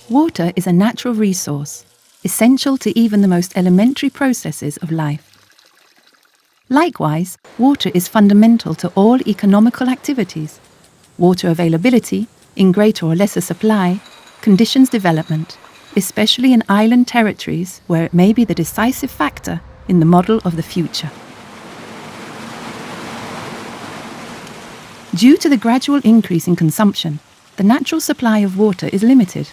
Water is a natural resource, essential to even the most elementary processes of life. Likewise, water is fundamental to all economical activities. Water availability, in greater or lesser supply, conditions development, especially in island territories where it may be the decisive factor in the model of the future. Due to the gradual increase in consumption, the natural supply of water is limited.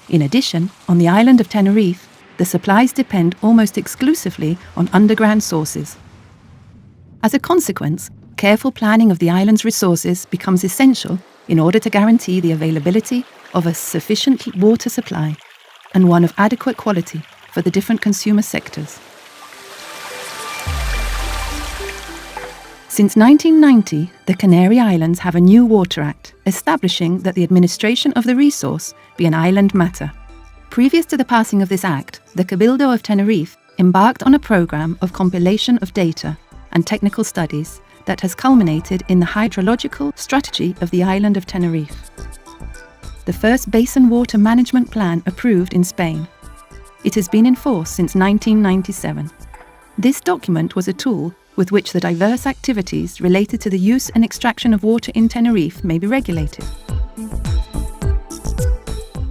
In addition, on the island of Tenerife, the supplies depend almost exclusively on underground sources. As a consequence, careful planning of the island's resources becomes essential in order to guarantee the availability of a sufficient water supply and one of adequate quality for the different consumer sectors. Since 1990, the Canary Islands have a new Water Act establishing that the administration of the resource be an island matter. Previous to the passing of this act, the Cabildo of Tenerife embarked on a program of compilation of data and technical studies that has culminated in the hydrological strategy of the island of Tenerife, the first basin water management plan approved in Spain. It has been in force since 1997. This document was a tool with which the diverse activities related to the use and extraction of water in Tenerife may be regulated.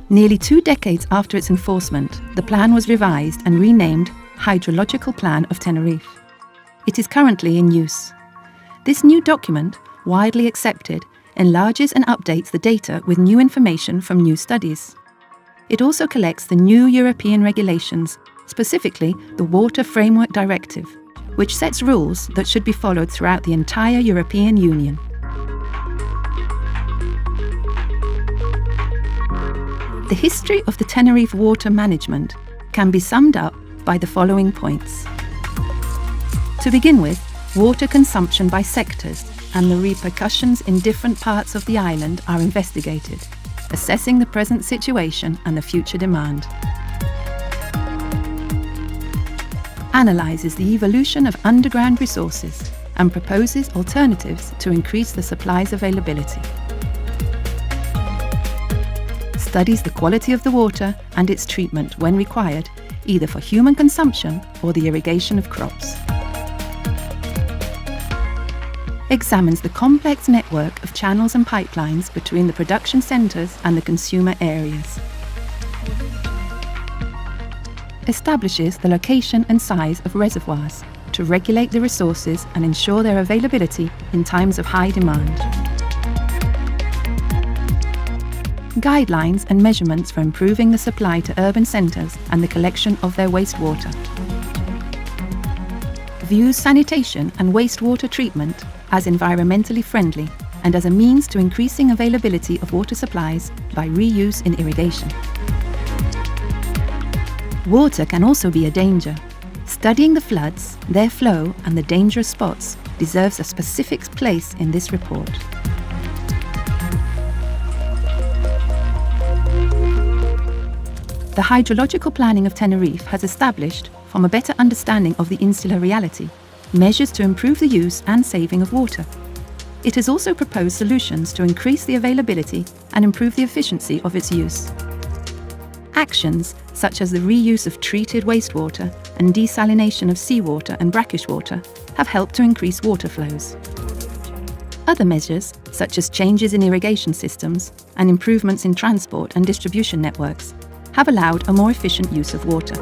Nearly 2 decades after its enforcement, the plan was revised and renamed Hydrological Plan of Tenerife. It is currently in use. This new document, widely accepted, enlarges and updates the data with new information from new studies. It also collects the new European regulations, specifically the Water Framework Directive, which sets rules that should be followed throughout the entire European Union. The history of the Tenerife water management can be summed up by the following points. To begin with, water consumption by sectors and the repercussions in different parts of the island are investigated, assessing the present situation and the future demand. Analyses the evolution of underground resources and proposes alternatives to increase the supply's availability. Studies the quality of the water and its treatment when required, either for human consumption or the irrigation of crops. Examines the complex network of channels and pipelines between the production centres and the consumer areas. Establishes the location and size of reservoirs to regulate the resources and ensure their availability in times of high demand. Guidelines and measurements for improving the supply to urban centres and the collection of their wastewater. Views sanitation and wastewater treatment as environmentally friendly and as a means to increasing availability of water supplies by reuse in irrigation. Water can also be a danger. Studying the floods, their flow and the dangerous spots deserves a specific place in this report. The hydrological planning of Tenerife has established, from a better understanding of the insular reality, measures to improve the use and saving of water. It has also proposed solutions to increase the availability and improve the efficiency of its use. Actions such as the reuse of treated wastewater and desalination of seawater and brackish water have helped to increase water flows. Other measures, such as changes in irrigation systems and improvements in transport and distribution networks, have allowed a more efficient use of water.